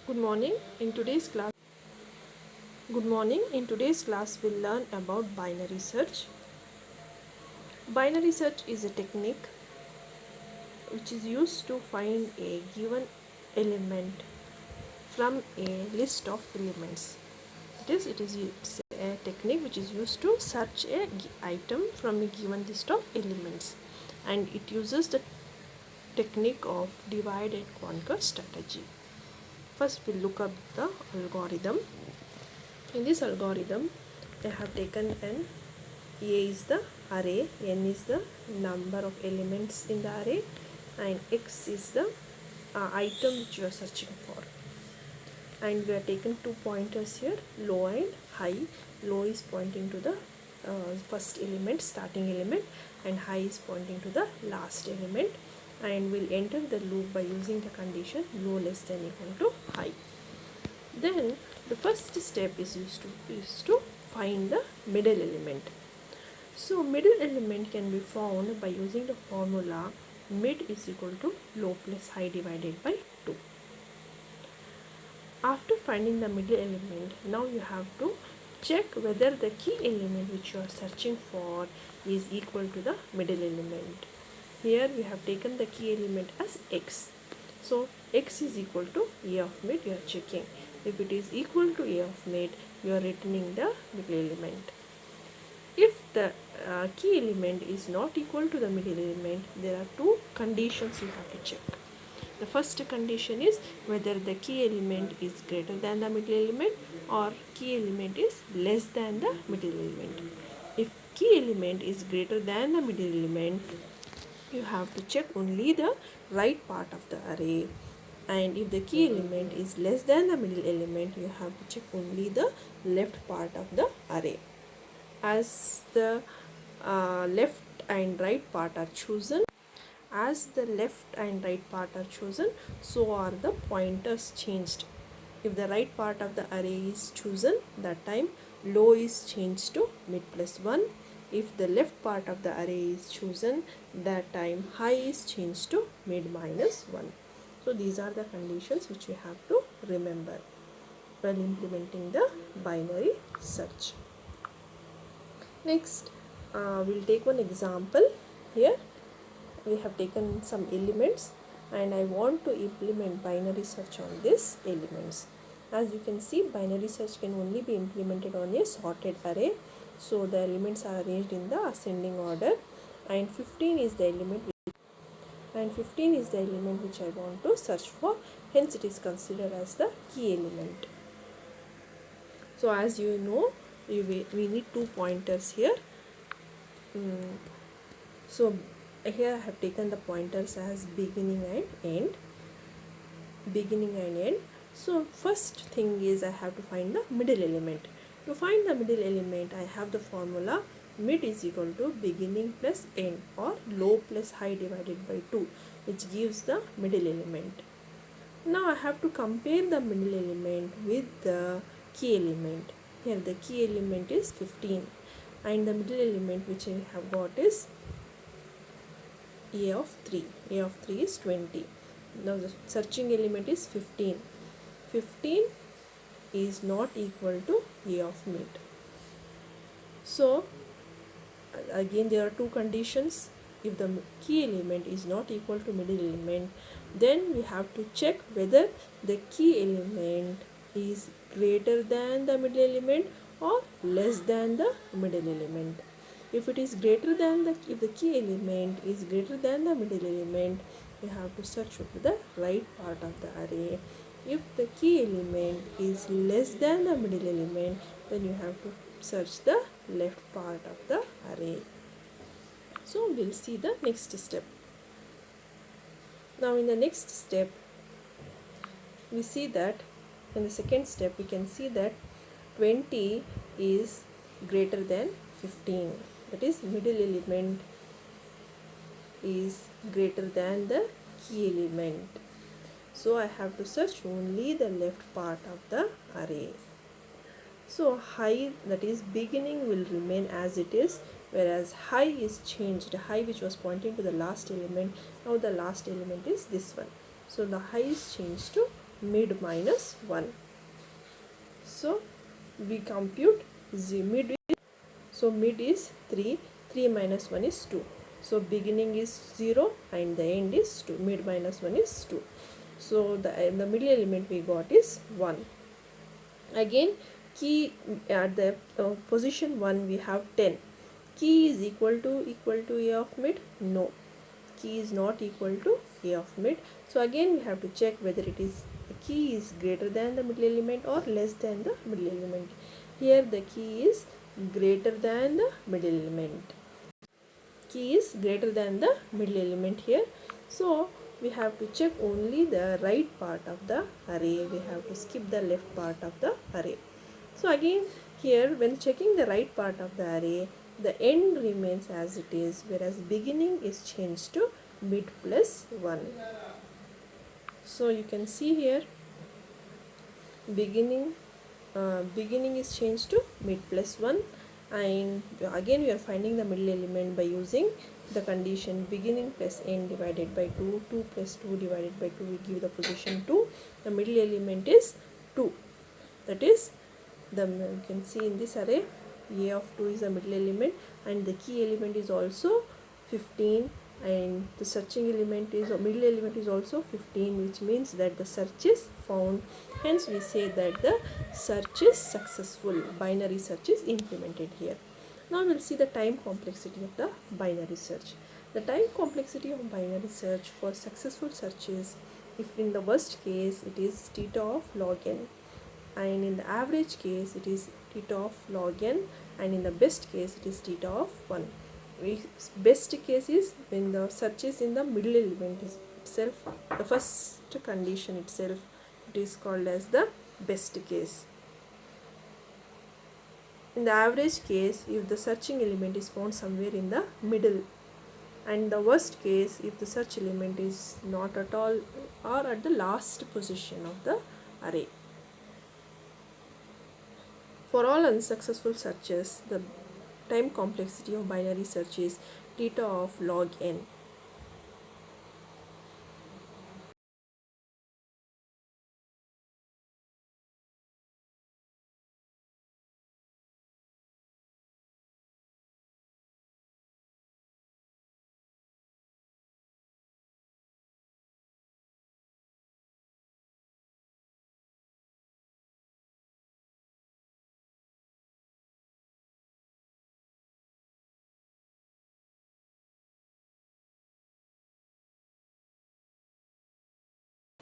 Good morning. In today's class, Good morning. In today's class, we'll learn about binary search. Binary search is a technique which is used to find a given element from a list of elements. It's a technique which is used to search a item from a given list of elements, and it uses the technique of divide and conquer strategy. First, we'll look up the algorithm. In this algorithm, I have taken an A is the array, N is the number of elements in the array, and X is the item which you are searching for. And we have taken two pointers here, low and high. Low is pointing to the first element, starting element, and high is pointing to the last element. And we'll enter the loop by using the condition low less than equal to high. Then the first step is used to find the middle element. So middle element can be found by using the formula mid is equal to low plus high divided by 2. After finding the middle element, now you have to check whether the key element which you are searching for is equal to the middle element. Here we have taken the key element as X. So X is equal to A of mid, you are checking. If it is equal to A of mid, you are returning the middle element. If the key element is not equal to the middle element, there are two conditions you have to check. The first condition is whether the key element is greater than the middle element or key element is less than the middle element. If key element is greater than the middle element, you have to check only the right part of the array, and if the key element is less than the middle element, you have to check only the left part of the array. As the left and right part are chosen, so are the pointers changed. If the right part of the array is chosen, that time low is changed to mid plus 1. If the left part of the array is chosen, that time high is changed to mid minus 1. So these are the conditions which we have to remember while implementing the binary search. Next, we'll take one example. Here we have taken some elements and I want to implement binary search on these elements. As you can see, binary search can only be implemented on a sorted array. So the elements are arranged in the ascending order, and 15 is the element which I want to search for. Hence it is considered as the key element. So as you know, we need two pointers here. So here I have taken the pointers as beginning and end. So first thing is I have to find the middle element. To find the middle element, I have the formula mid is equal to beginning plus end, or low plus high divided by 2, which gives the middle element. Now I have to compare the middle element with the key element. Here the key element is 15 and the middle element which I have got is A of 3. A of 3 is 20. Now the searching element is 15. 15 is not equal to A of mid. So again there are two conditions. If the key element is not equal to middle element, then we have to check whether the key element is greater than the middle element or less than the middle element. If the key element is greater than the middle element, you have to search for the right part of the array. If the key element is less than the middle element, then you have to search the left part of the array. So we'll see the next step. Now in the next step, we see that in the second step we can see that 20 is greater than 15. That is, middle element is greater than the key element. So I have to search only the left part of the array. So high, that is beginning, will remain as it is, whereas high is changed. High, which was pointing to the last element, now the last element is this one. So the high is changed to mid minus 1. So we compute the mid. So mid is 3, 3 minus 1 is 2. So beginning is 0 and the end is 2. Mid minus 1 is 2. So the middle element we got is 1. Again, key at the position 1 we have 10. Key is equal to A of mid? No. Key is not equal to A of mid. So again we have to check whether it is the key is greater than the middle element or less than the middle element. Here the key is greater than the middle element. Key is greater than the middle element here. So we have to check only the right part of the array. We have to skip the left part of the array. So again here when checking the right part of the array, the end remains as it is, whereas beginning is changed to mid plus 1. So you can see here beginning is changed to mid plus 1, and again we are finding the middle element by using the condition beginning plus end divided by 2, 2 plus 2 divided by 2 we give the position 2. The middle element is 2. That is, you can see in this array A of 2 is the middle element, and the key element is also 15, and the searching element is, or middle element is also 15, which means that the search is found. Hence we say that the search is successful. Binary search is implemented here. Now we'll see the time complexity of the binary search. The time complexity of binary search for successful search is, if in the worst case it is theta of log n, and in the average case it is theta of log n, and in the best case it is theta of 1. Best case is when the search is in the middle element itself, the first condition itself, it is called as the best case. In the average case, if the searching element is found somewhere in the middle, and the worst case if the search element is not at all or at the last position of the array. For all unsuccessful searches, the time complexity of binary search is theta of log n.